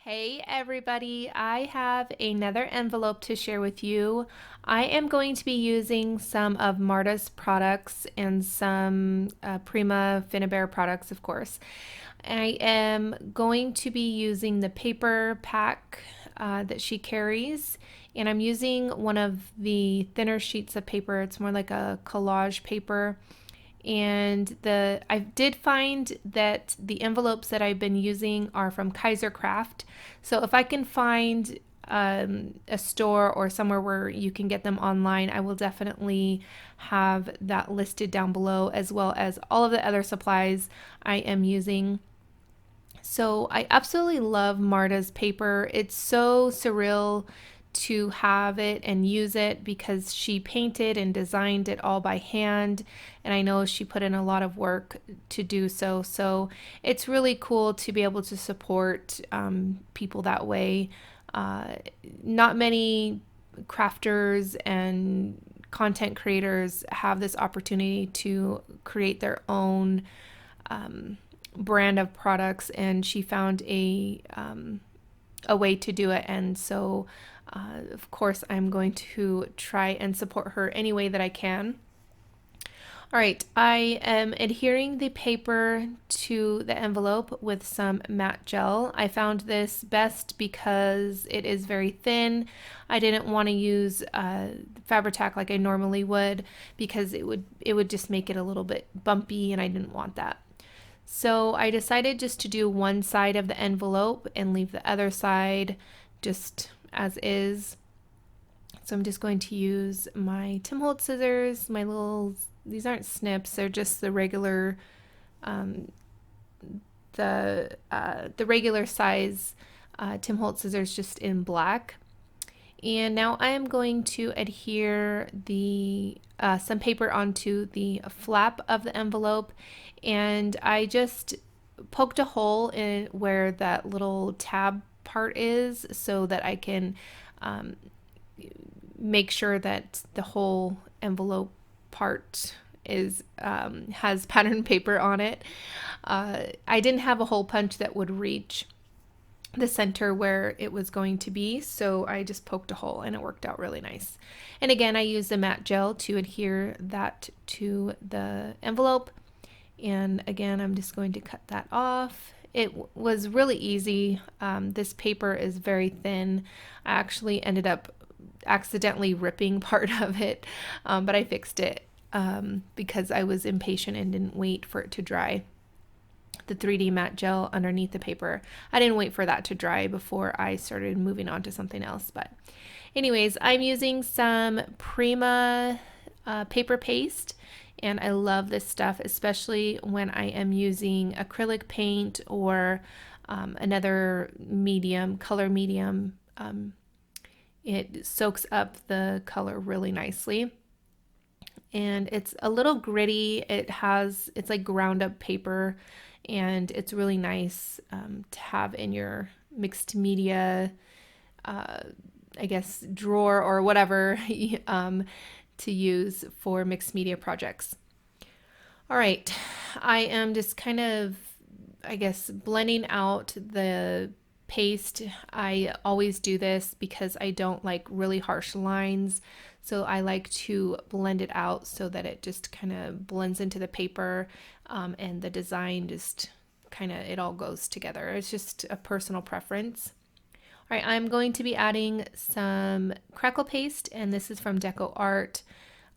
Hey everybody, I have another envelope to share with you. I am going to be using some of Marta's products and some Prima Finnabair products, of course. I am going to be using the paper pack that she carries, and I'm using one of the thinner sheets of paper. It's more like a collage paper, and I did find that the envelopes that I've been using are from Kaiser Craft. So if I can find a store or somewhere where you can get them online, I will definitely have that listed down below, as well as all of the other supplies I am using. So I absolutely love Marta's paper. It's so surreal to have it and use it because she painted and designed it all by hand, and I know she put in a lot of work to do so. So it's really cool to be able to support people that way. Uh, Not many crafters and content creators have this opportunity to create their own brand of products, and she found a way to do it. And so, of course, I'm going to try and support her any way that I can. All right, I am adhering the paper to the envelope with some matte gel. I found this best because it is very thin. I didn't want to use Fabri-Tac like I normally would because it would just make it a little bit bumpy, and I didn't want that. So I decided just to do one side of the envelope and leave the other side just as is. So I'm just going to use my Tim Holtz scissors, these aren't snips, they're just the regular, um, the regular size Tim Holtz scissors, just in black. And now I am going to adhere the some paper onto the flap of the envelope, and I just poked a hole in where that little tab part is so that I can um, make sure that the whole envelope part is has pattern paper on it. I didn't have a hole punch that would reach the center where it was going to be, so I just poked a hole and it worked out really nice. And again, I used the matte gel to adhere that to the envelope, and again, I'm just going to cut that off. It was really easy. This paper is very thin. I actually ended up accidentally ripping part of it, but I fixed it because I was impatient and didn't wait for it to dry. The 3D matte gel underneath the paper, I didn't wait for that to dry before I started moving on to something else. But anyways, I'm using some Prima paper paste, and I love this stuff, especially when I am using acrylic paint or another medium, color medium. It soaks up the color really nicely, and it's a little gritty. It's like ground up paper, and it's really nice to have in your mixed media, I guess, drawer or whatever, to use for mixed media projects. All right, I am just kind of, I guess, blending out the paste. I always do this because I don't like really harsh lines. So I like to blend it out so that it just kind of blends into the paper, and the design just kind of, it all goes together. It's just a personal preference. All right, I'm going to be adding some crackle paste, and this is from Deco Art.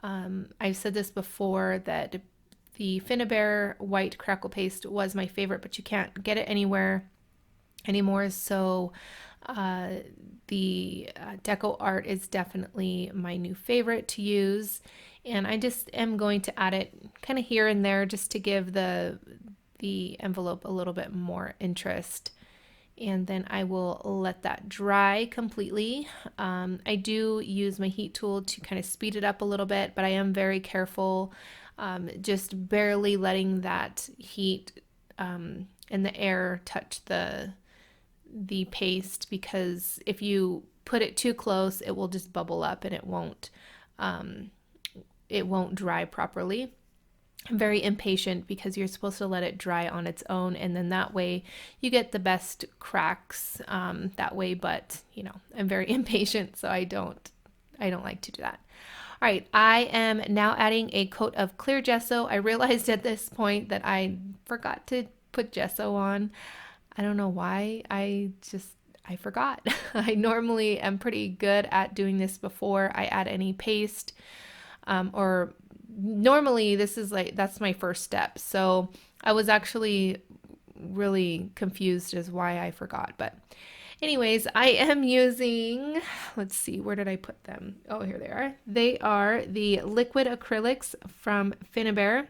I've said this before that the Finnabair white crackle paste was my favorite, but you can't get it anywhere anymore. So the Deco Art is definitely my new favorite to use, and I just am going to add it kind of here and there just to give the envelope a little bit more interest. And then I will let that dry completely. I do use my heat tool to kind of speed it up a little bit, but I am very careful, just barely letting that heat and the air touch the paste, because if you put it too close, it will just bubble up and it won't dry properly. I'm very impatient because you're supposed to let it dry on its own, and then that way you get the best cracks that way. But you know, I'm very impatient, so I don't like to do that. All right, I am now adding a coat of clear gesso. I realized at this point that I forgot to put gesso on. I don't know why. I forgot. I normally am pretty good at doing this before I add any paste, or normally this is like, that's my first step. So I was actually really confused as why I forgot. But anyways, I am using, let's see, where did I put them? Oh, here they are. They are the liquid acrylics from Finnabair.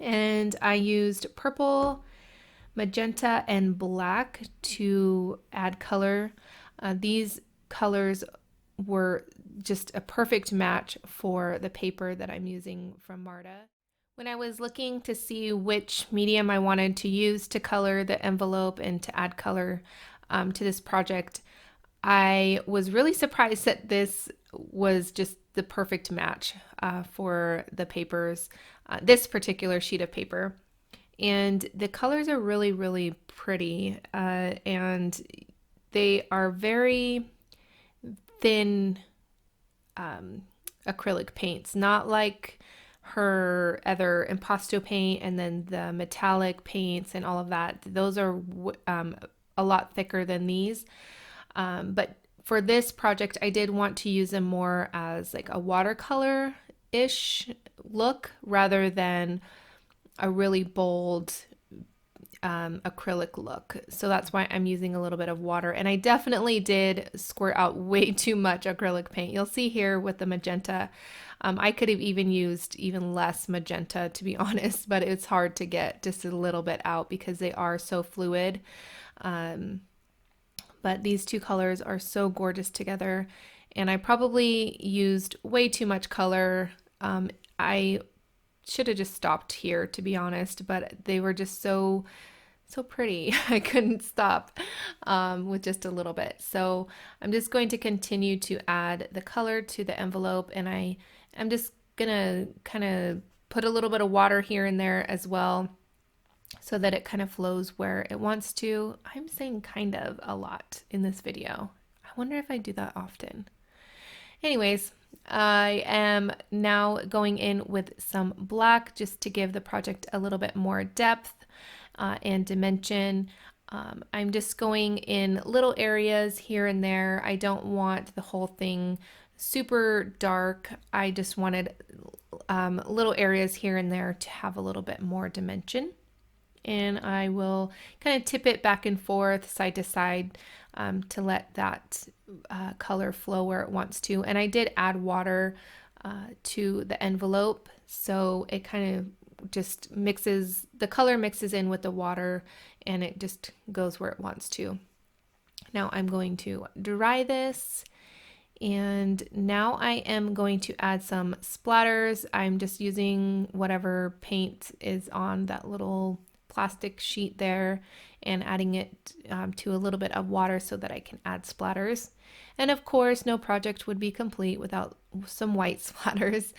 And I used purple, magenta, and black to add color. These colors were just a perfect match for the paper that I'm using from Marta. When I was looking to see which medium I wanted to use to color the envelope and to add color to this project, I was really surprised that this was just the perfect match for the papers, this particular sheet of paper. And the colors are really, really pretty, and they are very thin acrylic paints, not like her other impasto paint and then the metallic paints and all of that. Those are a lot thicker than these. But for this project, I did want to use them more as like a watercolor-ish look rather than a really bold acrylic look. So that's why I'm using a little bit of water. And I definitely did squirt out way too much acrylic paint. You'll see here with the magenta, I could have even used even less magenta, to be honest, but it's hard to get just a little bit out because they are so fluid. But these two colors are so gorgeous together. And I probably used way too much color. I should have just stopped here, to be honest, but they were just so pretty. I couldn't stop with just a little bit. So I'm just going to continue to add the color to the envelope, and I'm just gonna kind of put a little bit of water here and there as well so that it kind of flows where it wants to. I'm saying kind of a lot in this video. I wonder if I do that often. Anyways, I am now going in with some black just to give the project a little bit more depth and dimension. I'm just going in little areas here and there. I don't want the whole thing super dark. I just wanted little areas here and there to have a little bit more dimension. And I will kind of tip it back and forth, side to side, to let that color flow where it wants to. And I did add water to the envelope, so it kind of just mixes, the color mixes in with the water, and it just goes where it wants to. Now I'm going to dry this, and now I am going to add some splatters. I'm just using whatever paint is on that little plastic sheet there and adding it to a little bit of water so that I can add splatters. And of course, no project would be complete without some white splatters.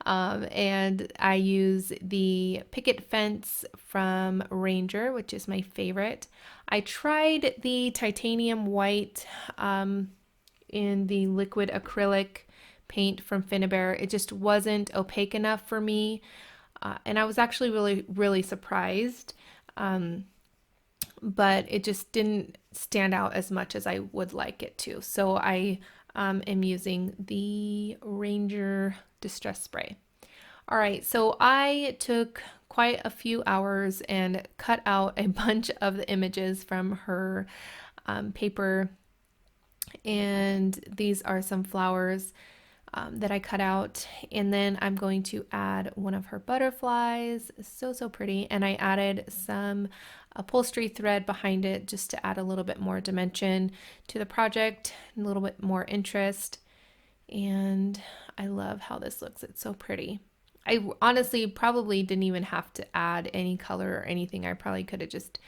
And I use the Picket fence from Ranger, which is my favorite. I tried the titanium white in the liquid acrylic paint from Finnabair. It just wasn't opaque enough for me. And I was actually really, really surprised. But it just didn't stand out as much as I would like it to. So I am using the Ranger Distress Spray. All right, so I took quite a few hours and cut out a bunch of the images from her paper. And these are some flowers that I cut out, and then I'm going to add one of her butterflies. So pretty. And I added some upholstery thread behind it just to add a little bit more dimension to the project, a little bit more interest. And I love how this looks. It's so pretty. I honestly probably didn't even have to add any color or anything. I probably could have just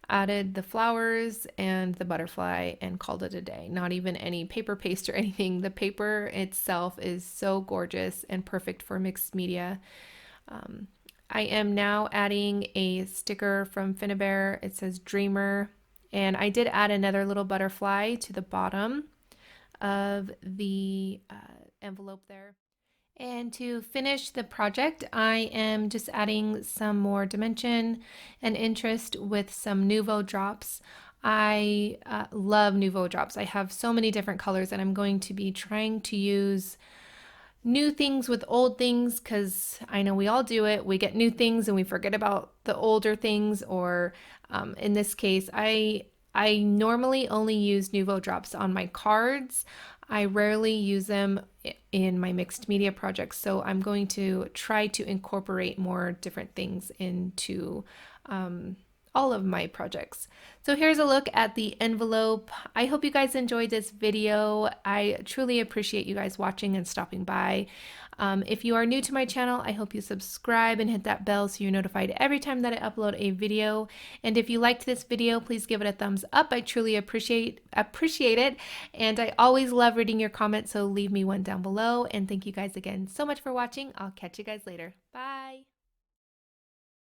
added the flowers and the butterfly and called it a day. Not even any paper paste or anything. The paper itself is so gorgeous and perfect for mixed media. I am now adding a sticker from Finnabair. It says Dreamer. And I did add another little butterfly to the bottom of the envelope there. And to finish the project, I am just adding some more dimension and interest with some Nuvo drops. I love Nuvo drops. I have so many different colors, and I'm going to be trying to use new things with old things because I know we all do it. We get new things and we forget about the older things, or in this case, I normally only use Nuvo drops on my cards. I rarely use them in my mixed media projects, so I'm going to try to incorporate more different things into all of my projects. So here's a look at the envelope. I hope you guys enjoyed this video. I truly appreciate you guys watching and stopping by. If you are new to my channel, I hope you subscribe and hit that bell so you're notified every time that I upload a video. And if you liked this video, please give it a thumbs up. I truly appreciate it. And I always love reading your comments, so leave me one down below. And thank you guys again so much for watching. I'll catch you guys later. Bye.